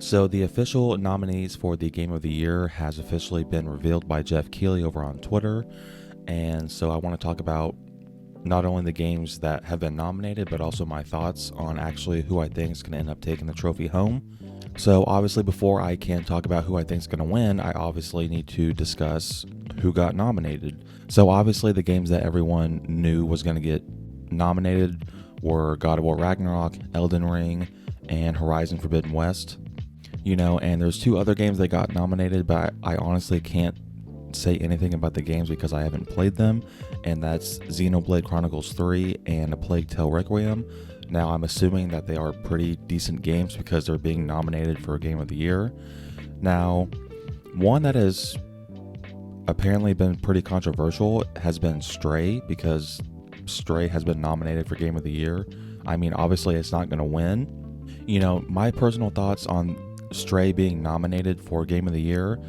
So the official nominees for the Game of the Year has officially been revealed by Jeff Keighley over on Twitter. And so I want to talk about not only the games that have been nominated, but also my thoughts on actually who I think is going to end up taking the trophy home. So obviously before I can talk about who I think is going to win, I obviously need to discuss who got nominated. So obviously the games that everyone knew was going to get nominated were God of War Ragnarok, Elden Ring, and Horizon Forbidden West. And there's two other games that got nominated, but I honestly can't say anything about the games because I haven't played them, and that's Xenoblade Chronicles 3 and A Plague Tale Requiem. Now, I'm assuming that they are pretty decent games because they're being nominated for Game of the Year. Now, one that has apparently been pretty controversial has been Stray, because Stray has been nominated for Game of the Year. I mean, obviously it's not going to win. My personal thoughts on Stray being nominated for Game of the Year,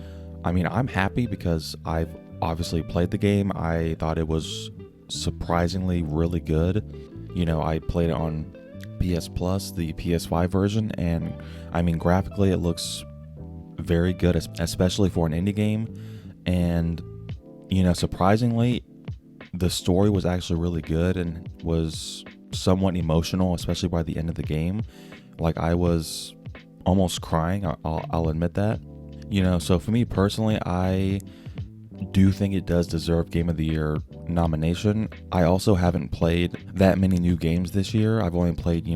I mean, I'm happy because I've obviously played the game. I thought it was surprisingly really good. I played it on PS Plus, the PS5 version, and I mean, graphically it looks very good, especially for an indie game. And, surprisingly, the story was actually really good and was somewhat emotional, especially by the end of the game. Like, I was almost crying, I'll admit that. So for me personally, I do think it does deserve Game of the Year nomination. I also haven't played that many new games this year. I've only played,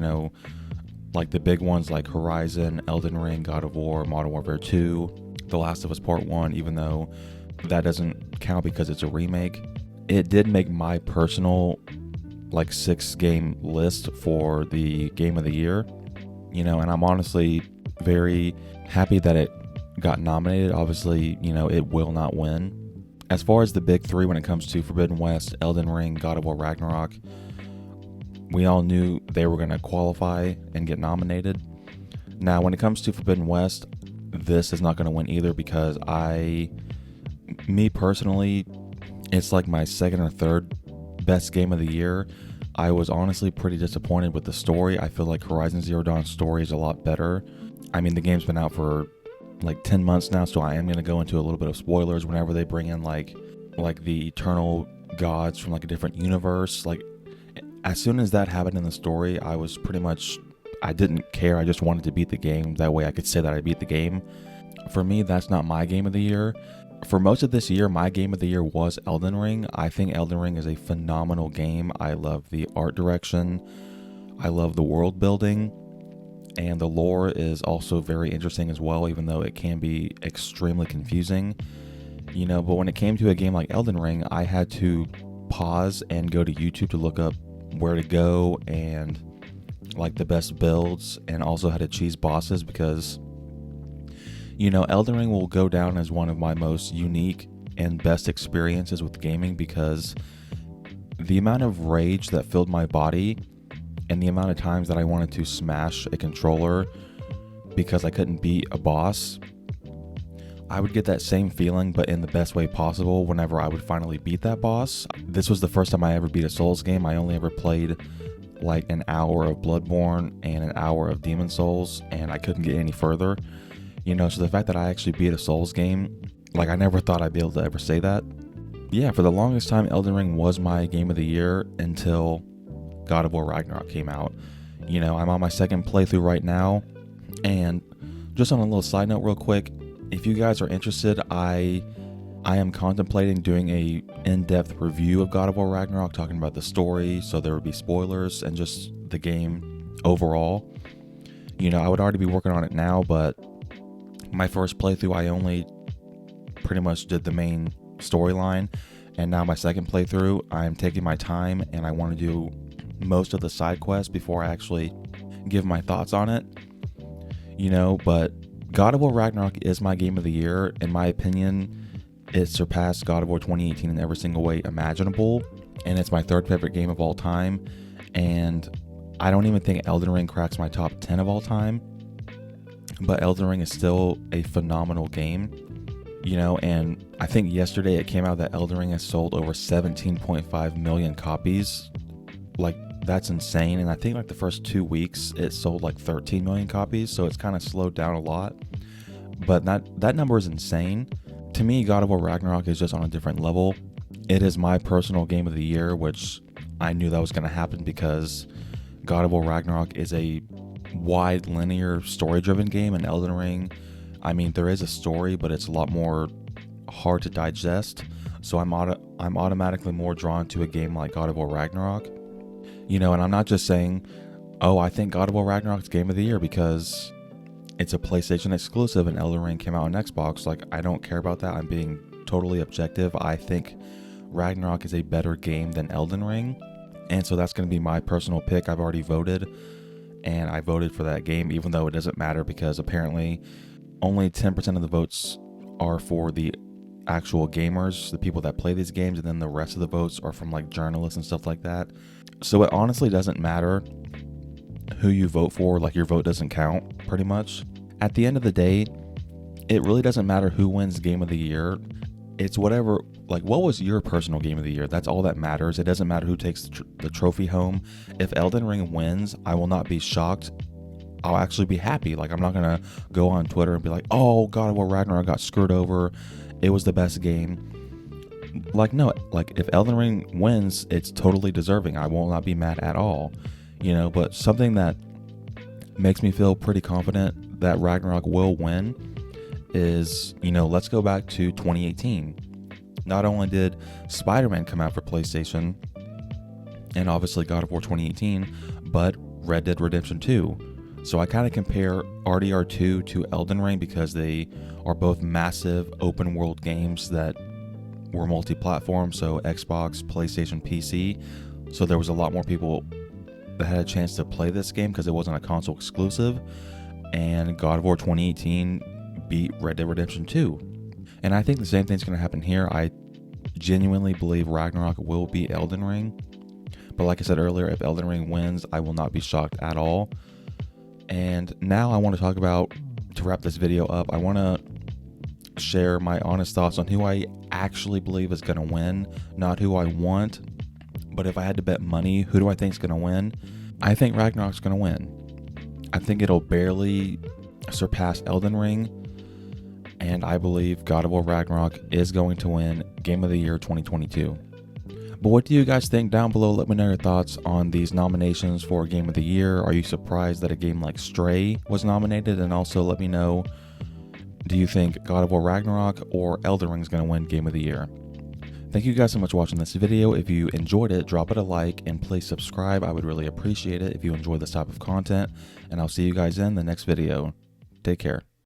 like the big ones like Horizon, Elden Ring, God of War, Modern Warfare 2, The Last of Us Part 1, even though that doesn't count because it's a remake. It did make my personal 6-game list for the Game of the Year, and I'm honestly very happy that it got nominated. Obviously, it will not win. As far as the big three when it comes to Forbidden West, Elden Ring, God of War Ragnarok, we all knew they were going to qualify and get nominated. Now, when it comes to Forbidden West, this is not going to win either because me personally, it's like my second or third best game of the year. I was honestly pretty disappointed with the story. I feel like Horizon Zero Dawn's story is a lot better. I mean, the game's been out for 10 months now, so I am going to go into a little bit of spoilers whenever they bring in like the eternal gods from a different universe. As soon as that happened in the story, I was pretty much, I didn't care. I just wanted to beat the game. That way I could say that I beat the game. For me, that's not my game of the year. For most of this year, my game of the year was Elden Ring. I think Elden Ring is a phenomenal game. I love the art direction. I love the world building. And the lore is also very interesting as well, even though it can be extremely confusing. But when it came to a game like Elden Ring, I had to pause and go to YouTube to look up where to go and the best builds, and also how to cheese bosses, because Elden Ring will go down as one of my most unique and best experiences with gaming, because the amount of rage that filled my body and the amount of times that I wanted to smash a controller because I couldn't beat a boss, I would get that same feeling, but in the best way possible, whenever I would finally beat that boss. This was the first time I ever beat a Souls game. I only ever played an hour of Bloodborne and an hour of Demon Souls, and I couldn't get any further. So the fact that I actually beat a Souls game, I never thought I'd be able to ever say that. Yeah, for the longest time, Elden Ring was my game of the year until God of War Ragnarok came out. I'm on my second playthrough right now, and just on a little side note real quick, if you guys are interested, I am contemplating doing a in-depth review of God of War Ragnarok, talking about the story, so there would be spoilers, and just the game overall. I would already be working on it now, but my first playthrough, I only pretty much did the main storyline, and now my second playthrough, I'm taking my time, and I want to do most of the side quests before I actually give my thoughts on it. But God of War Ragnarok is my game of the year. In my opinion, it surpassed God of War 2018 in every single way imaginable, and it's my third favorite game of all time. And I don't even think Elden Ring cracks my top 10 of all time, but Elden Ring is still a phenomenal game. And I think yesterday it came out that Elden Ring has sold over 17.5 million copies. That's insane. And I think like the first 2 weeks it sold like 13 million copies, so it's kind of slowed down a lot. But that number is insane. To me, God of War Ragnarok is just on a different level. It is my personal game of the year, which I knew that was going to happen because God of War Ragnarok is a wide linear story-driven game, and Elden Ring, I mean, there is a story, but it's a lot more hard to digest. So I'm automatically more drawn to a game like God of War Ragnarok. You know, and I'm not just saying, oh, I think God of War Ragnarok's game of the year because it's a PlayStation exclusive and Elden Ring came out on Xbox. Like, I don't care about that. I'm being totally objective. I think Ragnarok is a better game than Elden Ring. And so that's going to be my personal pick. I've already voted, and I voted for that game, even though it doesn't matter because apparently only 10% of the votes are for the actual gamers, the people that play these games, and then the rest of the votes are from like journalists and stuff like that. So it honestly doesn't matter who you vote for. Like, your vote doesn't count, pretty much. At the end of the day, it really doesn't matter who wins game of the year. It's whatever, like, what was your personal game of the year? That's all that matters. It doesn't matter who takes the trophy home. If Elden Ring wins, I will not be shocked. I'll actually be happy. Like, I'm not gonna go on Twitter and be like, oh, God of War Ragnarok got screwed over, it was the best game. Like, no, like, if Elden Ring wins, it's totally deserving. I will not be mad at all, you know. But something that makes me feel pretty confident that Ragnarok will win is, you know, let's go back to 2018. Not only did Spider-Man come out for PlayStation, and obviously God of War 2018, but Red Dead Redemption 2. So I kind of compare RDR2 to Elden Ring because they are both massive open world games that were multi-platform, so Xbox, PlayStation, PC. So there was a lot more people that had a chance to play this game because it wasn't a console exclusive. And God of War 2018 beat Red Dead Redemption 2. And I think the same thing's going to happen here. I genuinely believe Ragnarok will beat Elden Ring. But like I said earlier, if Elden Ring wins, I will not be shocked at all. And now I want to talk about, to wrap this video up, I want to share my honest thoughts on who I actually believe is going to win, not who I want. But if I had to bet money, who do I think is going to win? I think Ragnarok's going to win. I think it'll barely surpass Elden Ring. And I believe God of War Ragnarok is going to win Game of the Year 2022. But what do you guys think down below? Let me know your thoughts on these nominations for Game of the Year. Are you surprised that a game like Stray was nominated? And also let me know, do you think God of War Ragnarok or Elden Ring is going to win Game of the Year? Thank you guys so much for watching this video. If you enjoyed it, drop it a like and please subscribe. I would really appreciate it if you enjoy this type of content. And I'll see you guys in the next video. Take care.